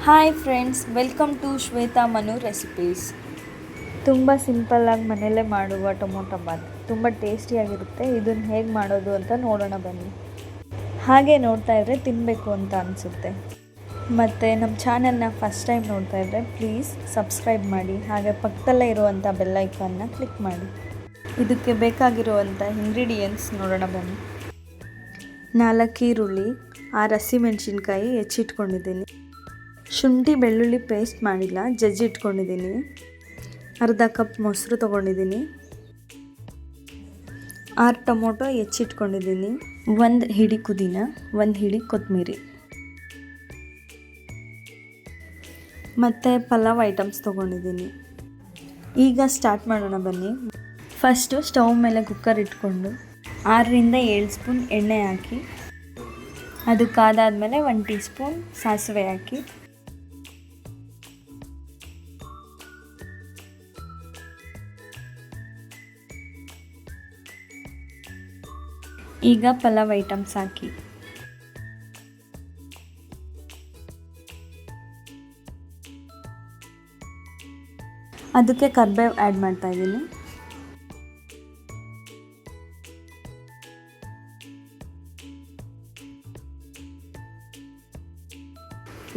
Hi friends, welcome to Shweta Manu recipes. ತುಂಬ ಸಿಂಪಲ್ಲಾಗಿ ಮನೆಯಲ್ಲೇ ಮಾಡುವ ಟೊಮೊಟೊ ಬಾತ್ ತುಂಬ ಟೇಸ್ಟಿಯಾಗಿರುತ್ತೆ. ಇದನ್ನು ಹೇಗೆ ಮಾಡೋದು ಅಂತ ನೋಡೋಣ ಬನ್ನಿ. ಹಾಗೆ ನೋಡ್ತಾ ಇದ್ದರೆ ತಿನ್ನಬೇಕು ಅಂತ ಅನಿಸುತ್ತೆ. ಮತ್ತು ನಮ್ಮ ಚಾನಲ್ನ ಫಸ್ಟ್ ಟೈಮ್ ನೋಡ್ತಾ ಇದ್ದರೆ ಪ್ಲೀಸ್ ಸಬ್ಸ್ಕ್ರೈಬ್ ಮಾಡಿ, ಹಾಗೆ ಪಕ್ಕದಲ್ಲೇ ಇರುವಂಥ ಬೆಲ್ ಐಕಾನ್ನ ಕ್ಲಿಕ್ ಮಾಡಿ. ಇದಕ್ಕೆ ಬೇಕಾಗಿರುವಂಥ ಇಂಗ್ರೀಡಿಯೆಂಟ್ಸ್ ನೋಡೋಣ ಬನ್ನಿ. 4 ಈರುಳ್ಳಿ, 6 ಹಸಿಮೆಣಸಿನ್ಕಾಯಿ ಹೆಚ್ಚಿಟ್ಕೊಂಡಿದ್ದೀನಿ. ಶುಂಠಿ ಬೆಳ್ಳುಳ್ಳಿ ಪೇಸ್ಟ್ ಮಾಡಿಲ್ಲ, ಜಜ್ಜಿಟ್ಕೊಂಡಿದ್ದೀನಿ. ಅರ್ಧ ಕಪ್ ಮೊಸರು ತೊಗೊಂಡಿದ್ದೀನಿ. 6 ಟೊಮೊಟೊ ಹೆಚ್ಚಿಟ್ಕೊಂಡಿದ್ದೀನಿ. 1 ಹಿಡಿ ಪುದೀನ, 1 ಹಿಡಿ ಕೊತ್ತಂಬರಿ ಮತ್ತು ಪಲಾವ್ ಐಟಮ್ಸ್ ತೊಗೊಂಡಿದ್ದೀನಿ. ಈಗ ಸ್ಟಾರ್ಟ್ ಮಾಡೋಣ ಬನ್ನಿ. ಫಸ್ಟು ಸ್ಟವ್ ಮೇಲೆ ಕುಕ್ಕರ್ ಇಟ್ಕೊಂಡು 6ರಿಂದ 7 ಸ್ಪೂನ್ ಎಣ್ಣೆ ಹಾಕಿ, ಅದು ಕಾದಾದಮೇಲೆ 1 ಟೀ ಸ್ಪೂನ್ ಸಾಸಿವೆ ಹಾಕಿ, ಈಗ ಪಲಾವ್ ಐಟಮ್ಸ್ ಹಾಕಿ, ಅದಕ್ಕೆ ಕರಿಬೇವು ಆ್ಯಡ್ ಮಾಡ್ತಾ ಇದ್ದೀನಿ.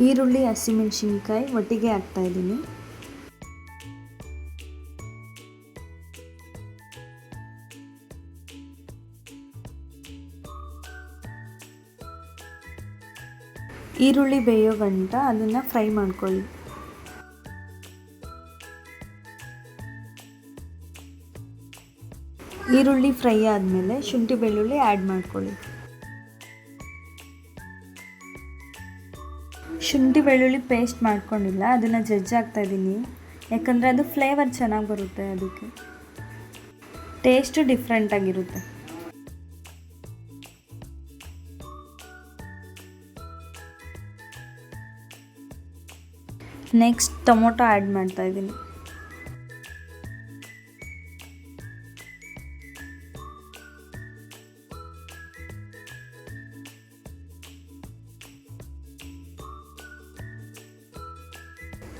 ಈರುಳ್ಳಿ ಹಸಿಮೆಣಸಿನ್ಕಾಯಿ ಒಟ್ಟಿಗೆ ಹಾಕ್ತಾ ಇದ್ದೀನಿ. ಈರುಳ್ಳಿ ಬೇಯೋ ಗಂಟ ಅದನ್ನು ಫ್ರೈ ಮಾಡ್ಕೊಳ್ಳಿ. ಈರುಳ್ಳಿ ಫ್ರೈ ಆದಮೇಲೆ ಶುಂಠಿ ಬೆಳ್ಳುಳ್ಳಿ ಆ್ಯಡ್ ಮಾಡ್ಕೊಳ್ಳಿ. ಶುಂಠಿ ಬೆಳ್ಳುಳ್ಳಿ ಪೇಸ್ಟ್ ಮಾಡ್ಕೊಂಡಿಲ್ಲ, ಅದನ್ನು ಜಜ್ಜಾಗ್ತಾ ಇದ್ದೀನಿ, ಯಾಕಂದರೆ ಅದು ಫ್ಲೇವರ್ ಚೆನ್ನಾಗಿ ಬರುತ್ತೆ, ಅದಕ್ಕೆ ಟೇಸ್ಟು ಡಿಫ್ರೆಂಟಾಗಿರುತ್ತೆ. ನೆಕ್ಸ್ಟ್ ಟೊಮೊಟೊ ಆ್ಯಡ್ ಮಾಡ್ತಾ ಇದ್ದೀನಿ.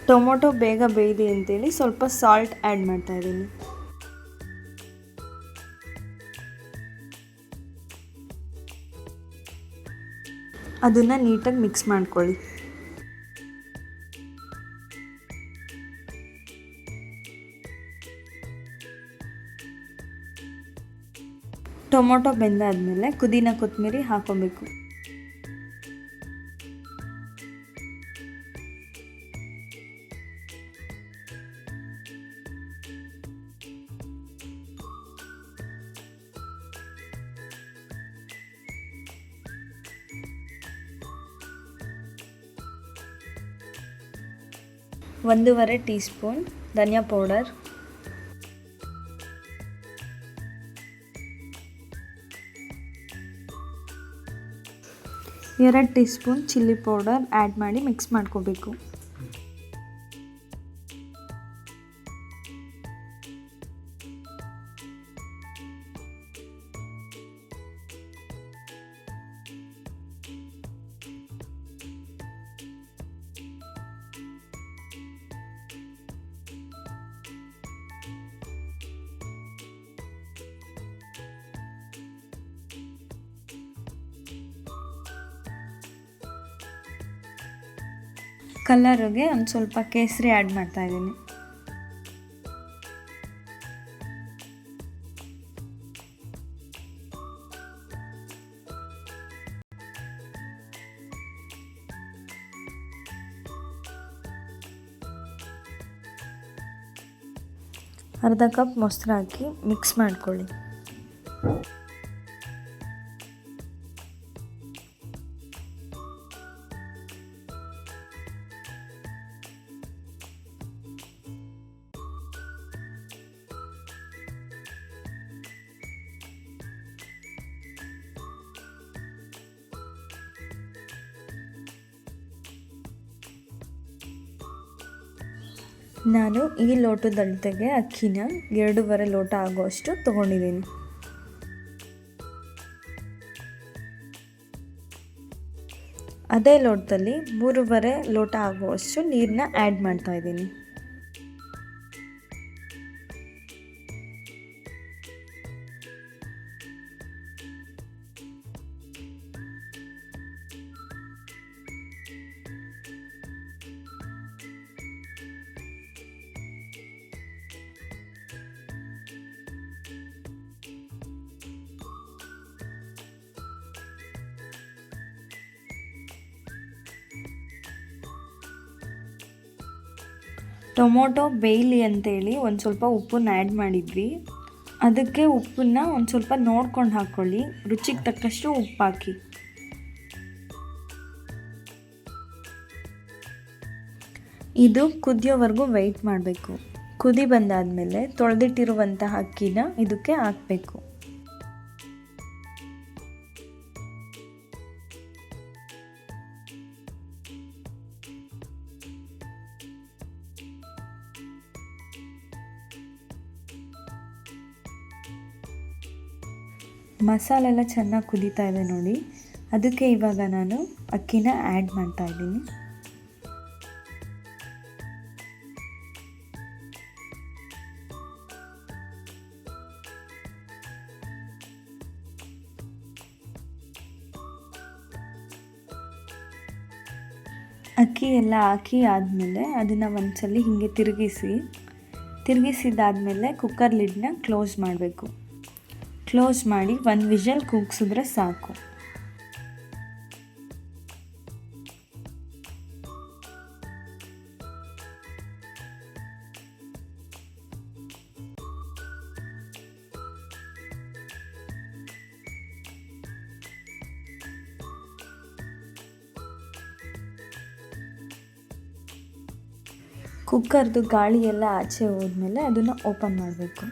ಟೊಮೊಟೊ ಬೇಗ ಬೇಯಲಿ ಅಂತೇಳಿ ಸ್ವಲ್ಪ ಸಾಲ್ಟ್ ಆ್ಯಡ್ ಮಾಡ್ತಾ ಇದ್ದೀನಿ. ಅದನ್ನು ನೀಟಾಗಿ ಮಿಕ್ಸ್ ಮಾಡ್ಕೊಳ್ಳಿ. ಟೊಮೊಟೊ ಬೆಂದಾದಮೇಲೆ ಪುದೀನ ಕೊತ್ತಂಬರಿ ಹಾಕೋಬೇಕು. ಒಂದೂವರೆ ಟೀ ಸ್ಪೂನ್ ಧನಿಯಾ powder, 2 teaspoon chilli powder add ಮಾಡಿ ಮಿಕ್ಸ್ ಮಾಡ್ಕೋಬೇಕು. ಕಲರಿಗೆ ಒಂದು ಸ್ವಲ್ಪ ಕೇಸರಿ ಆ್ಯಡ್ ಮಾಡ್ತಾ ಇದ್ದೀನಿ. ಅರ್ಧ ಕಪ್ ಮೊಸರು ಹಾಕಿ ಮಿಕ್ಸ್ ಮಾಡ್ಕೊಳ್ಳಿ. ನಾನು ಈ ಲೋಟದ ಅಳತೆಗೆ ಅಕ್ಕಿನ 2.5 ಲೋಟ ಆಗುವಷ್ಟು ತೊಗೊಂಡಿದ್ದೀನಿ. ಅದೇ ಲೋಟದಲ್ಲಿ 3.5 ಲೋಟ ಆಗುವಷ್ಟು ನೀರನ್ನ ಆ್ಯಡ್ ಮಾಡ್ತಾ ಇದ್ದೀನಿ. ಟೊಮೊಟೊ ಬೇಯಲಿ ಅಂತೇಳಿ ಒಂದು ಸ್ವಲ್ಪ ಉಪ್ಪನ್ನ ಆ್ಯಡ್ ಮಾಡಿದ್ವಿ. ಅದಕ್ಕೆ ಉಪ್ಪನ್ನ ಒಂದು ಸ್ವಲ್ಪ ನೋಡ್ಕೊಂಡು ಹಾಕ್ಕೊಳ್ಳಿ, ರುಚಿಗೆ ತಕ್ಕಷ್ಟು ಉಪ್ಪು ಹಾಕಿ. ಇದು ಕುದಿಯೋವರೆಗೂ ವೆಯ್ಟ್ ಮಾಡಬೇಕು. ಕುದಿ ಬಂದಾದಮೇಲೆ ತೊಳೆದಿಟ್ಟಿರುವಂತಹ ಅಕ್ಕಿನ ಇದಕ್ಕೆ ಹಾಕಬೇಕು. ಮಸಾಲೆ ಎಲ್ಲ ಚೆನ್ನಾಗಿ ಕುದೀತಾ ಇದೆ ನೋಡಿ. ಅದಕ್ಕೆ ಇವಾಗ ನಾನು ಅಕ್ಕಿನ ಆ್ಯಡ್ ಮಾಡ್ತಾ ಇದ್ದೀನಿ. ಅಕ್ಕಿ ಎಲ್ಲ ಹಾಕಿ ಆದಮೇಲೆ ಅದನ್ನು ಒಂದ್ಸಲ ಹೀಗೆ ತಿರುಗಿಸಿದಾದ್ಮೇಲೆ ಕುಕ್ಕರ್ ಲಿಡ್ನ ಕ್ಲೋಸ್ ಮಾಡಬೇಕು. ಕ್ಲೋಸ್ ಮಾಡಿ 1 ವಿಷಲ್ ಕೂಗಿಸಿದ್ರೆ ಸಾಕು. ಕುಕ್ಕರ್ದು ಗಾಳಿ ಎಲ್ಲ ಆಚೆ ಹೋದ್ಮೇಲೆ ಅದನ್ನು ಓಪನ್ ಮಾಡಬೇಕು.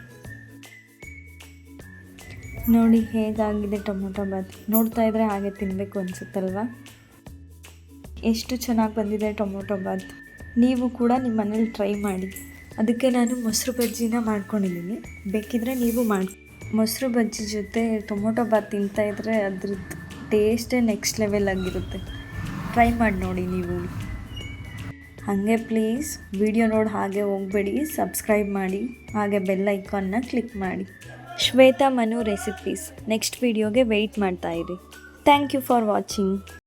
ನೋಡಿ ಹೇಗಾಗಿದೆ ಟೊಮೊಟೊ ಬಾತ್. ನೋಡ್ತಾ ಇದ್ರೆ ಹಾಗೆ ತಿನ್ನಬೇಕು ಅನಿಸುತ್ತಲ್ವ. ಎಷ್ಟು ಚೆನ್ನಾಗಿ ಬಂದಿದೆ ಟೊಮೊಟೊ ಬಾತ್. ನೀವು ಕೂಡ ನಿಮ್ಮ ಮನೇಲಿ ಟ್ರೈ ಮಾಡಿ. ಅದಕ್ಕೆ ನಾನು ಮೊಸರು ಬಜ್ಜಿನ ಮಾಡ್ಕೊಂಡಿದ್ದೀನಿ, ಬೇಕಿದ್ರೆ ನೀವು ಮಾಡಿ. ಮೊಸರು ಬಜ್ಜಿ ಜೊತೆ ಟೊಮೊಟೊ ಬಾತ್ ತಿಂತಾಯಿದ್ರೆ ಅದ್ರದ್ದು ಟೇಸ್ಟೇ ನೆಕ್ಸ್ಟ್ ಲೆವೆಲ್ ಆಗಿರುತ್ತೆ. ಟ್ರೈ ಮಾಡಿ ನೋಡಿ ನೀವು. ಹಾಗೆ ಪ್ಲೀಸ್ ವಿಡಿಯೋ ನೋಡಿ ಹಾಗೆ ಹೋಗಬೇಡಿ, ಸಬ್ಸ್ಕ್ರೈಬ್ ಮಾಡಿ, ಹಾಗೆ ಬೆಲ್ ಐಕಾನ್ನ ಕ್ಲಿಕ್ ಮಾಡಿ. ಶ್ವೇತಾ ಮನು ರೆಸಿಪೀಸ್ ನೆಕ್ಸ್ಟ್ ವಿಡಿಯೋಗೆ ವೆಯ್ಟ್ ಮಾಡ್ತಾ ಇರಿ. Thank you for watching.